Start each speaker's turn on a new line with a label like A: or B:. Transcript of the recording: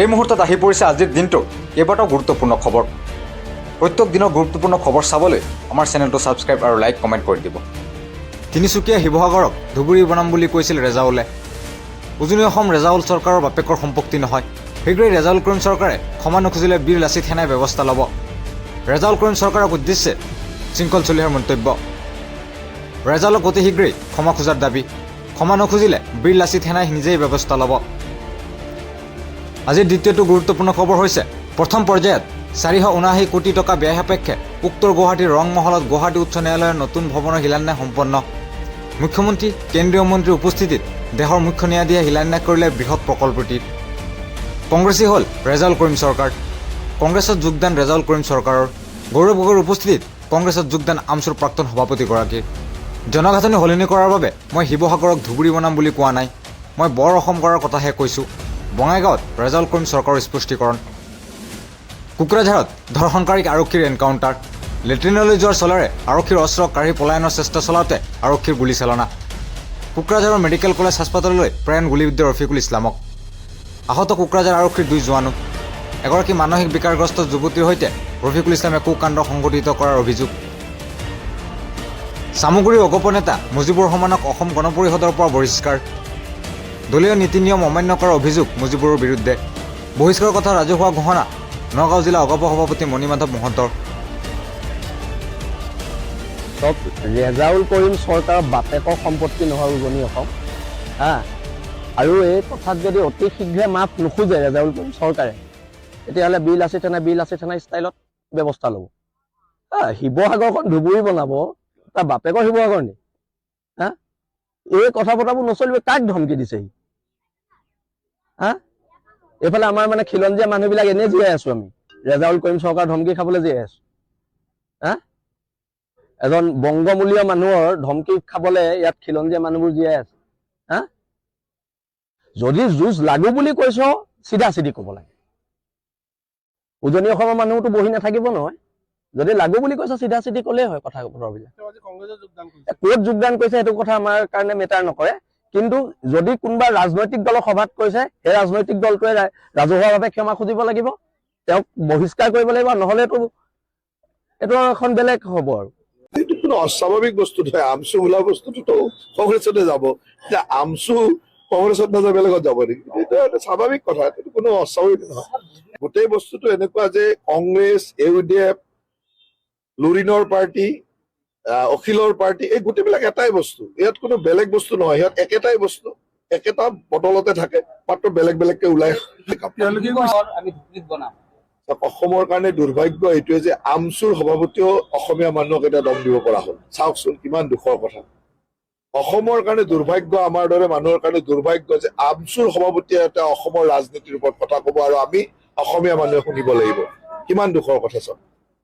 A: এই মুহূৰ্তত আহি পৰিছে আজিৰ দিনটোৰ কেইবাটাও গুৰুত্বপূৰ্ণ খবৰ। প্ৰত্যেক দিনৰ গুৰুত্বপূৰ্ণ খবৰ চাবলৈ আমাৰ চেনেলটো ছাবস্ক্ৰাইব আৰু লাইক কমেণ্ট কৰি দিব। তিনিচুকীয়া শিৱসাগৰক ধুবুৰী বনাম বুলি কৈছিল ৰেজাউলে। উজনি অসম ৰেজাউল চৰকাৰৰ বাপেকৰ সম্পত্তি নহয়। শীঘ্ৰেই ৰেজাউল কৰিম চৰকাৰে ক্ষমা নুখুজিলে বীৰ লাচিত সেনাই ব্যৱস্থা ল'ব। ৰেজাউল কৰিম চৰকাৰক উদ্দেশ্যে শৃংখল চলিহাৰ মন্তব্য। ৰেজাউলক অতি শীঘ্ৰেই ক্ষমা খোজাৰ দাবী। ক্ষমা নুখুজিলে বীৰ লাচিত সেনাই নিজেই ব্যৱস্থা ল'ব। আজিৰ দ্বিতীয়টো গুৰুত্বপূৰ্ণ খবৰ হৈছে প্ৰথম পৰ্যায়ত 479 কোটি টকা ব্যয় সাপেক্ষে উত্তৰ গুৱাহাটীৰ ৰং মহলত গুৱাহাটী উচ্চ ন্যায়ালয়ৰ নতুন ভৱনৰ শিলান্যাস সম্পন্ন। মুখ্যমন্ত্ৰী কেন্দ্ৰীয় মন্ত্ৰীৰ উপস্থিতিত দেশৰ মুখ্য ন্যায়াধীশে শিলান্যাস কৰিলে বৃহৎ প্ৰকল্পটিৰ। কংগ্ৰেছী হ'ল ৰেজাউল কৰিম চৰকাৰ। কংগ্ৰেছত যোগদান ৰেজাউল কৰিম চৰকাৰৰ। গৌৰৱ গগৈৰ উপস্থিতিত কংগ্ৰেছত যোগদান আমচুৰ প্ৰাক্তন সভাপতিগৰাকীৰ। জনগাঁথনি সলনি কৰাৰ বাবে মই শিৱসাগৰক ধুবুৰী বনাম বুলি কোৱা নাই, মই বৰ অসম কৰাৰ কথাহে কৈছোঁ। বঙাইগাঁৱত ৰেজাউল কৰিম চৰকাৰৰ স্পষ্টীকৰণ। কোকৰাঝাৰত ধৰ্ষণকাৰীক আৰক্ষীৰ এনকাউণ্টাৰ। লেট্ৰিনলৈ যোৱাৰ চলেৰে আৰক্ষীৰ অস্ত্ৰ কাঢ়ি পলায়নৰ চেষ্টা চলাওঁতে আৰক্ষীৰ গুলীচালনা। কোকৰাঝাৰৰ মেডিকেল কলেজ হাস্পতাললৈ প্ৰেৰণ গুলীবিদ্ধ ৰফিকুল ইছলামক। আহত কোকৰাঝাৰ আৰক্ষীৰ 2 জোৱানো। এগৰাকী মানসিক বিকাৰগ্ৰস্ত যুৱতীৰ সৈতে ৰফিকুল ইছলামে কুকাণ্ড সংঘটিত কৰাৰ অভিযোগ। চামগুৰিৰ অগপ নেতা মুজিবুৰ ৰহমানক অসম গণ পৰিষদৰ পৰা বহিষ্কাৰ। দলীয় নীতি নিয়ম অমান্য কৰাৰ অভিযোগ মুজিবুৰৰ বিৰুদ্ধে। বহিষ্কাৰৰ কথা ৰাজহুৱা ঘোষণা নগাঁও জিলা অগপ সভাপতি মণিমাধৱ মহন্তৰ।
B: ৰেজাউল কৰিম চৰকাৰৰ বাপেকৰ সম্পত্তি নহয় উজনি অসম আৰু এই কথাত যদি অতি শীঘ্ৰে মাফ নোখোজে ৰেজাউল কৰিম চৰকাৰে, তেতিয়াহ'লে বীৰ লাচিত সেনা ষ্টাইলত ব্যৱস্থা ল'ব। শিৱসাগৰখন ধুবুৰী বনাব, তাৰ বাপেকৰ শিৱসাগৰ নি? এই কথা বতৰাবোৰ নচলিব। কাক ধমকি দিছে সি? এইফালে আমাৰ মানে খিলঞ্জীয়া মানুহবিলাক এনেই জীয়াই আছো আমি, ৰেজাউল কৰিম চৰকাৰ ধমকি খাবলৈ জীয়াই আছো। এজন বংগমূলীয় মানুহৰ ধমকি খাবলৈ ইয়াত খিলঞ্জীয়া মানুহবোৰ জীয়াই আছে। যদি যুঁজ লাগো বুলি কৈছ চিধা চিধি ক'ব লাগে। উজনি অসমৰ মানুহতো বহি নাথাকিব নহয়। যদি লাগো বুলি কৈছ চিধা চিধি ক'লেই হয় কথা বতৰাবিলাক। ক'ত যোগদান কৰিছে সেইটো কথা আমাৰ কাৰণে মেটাৰ নকৰে, কিন্তু যদি কোনোবা ৰাজনৈতিক দলৰ সভাত কৈছে সেই ৰাজনৈতিক দলটোৱে ৰাজহুৱাভাৱে ক্ষমা খুজিব লাগিব, তেওঁক বহিষ্কাৰ কৰিব লাগিব, নহ'লে এইটো এখন বেলেগ হ'ব। আৰু
C: এইটো কোনো অস্বাভাৱিক বস্তু নহয়। আমচু বোলা বস্তুটোতো কংগ্ৰেছতে যাব, এতিয়া আমচু কংগ্ৰেছত নাযায় বেলেগত যাব নেকি? এইটো এটা স্বাভাৱিক কথা, এইটো কোনো অস্বাভাৱিক নহয়। গোটেই বস্তুটো এনেকুৱা যে কংগ্ৰেছ, UDF, লুৰিনৰ পাৰ্টি, অখিলৰ পাৰ্টি, এই গোটেইবিলাক এটাই বস্তু। ইয়াত কোনো বেলেগ বস্তু নহয়, ইয়াত একেটাই বস্তু, একেটা বটলতে থাকে, মাত্ৰ বেলেগ বেলেগকে ওলাই। অসমৰ কাৰণে দুৰ্ভাগ্য এইটোৱে যে আমচুৰ সভাপতিও অসমীয়া মানুহক এটা দম দিব পৰা হ'ল। চাওকচোন কিমান দুখৰ কথা। অসমৰ কাৰণে দুৰ্ভাগ্য, আমাৰ দৰে মানুহৰ কাৰণে দুৰ্ভাগ্য যে আমচুৰ সভাপতিয়ে এটা অসমৰ ৰাজনীতিৰ ওপৰত কথা ক'ব আৰু আমি অসমীয়া মানুহে শুনিব লাগিব। কিমান দুখৰ কথা চাওক।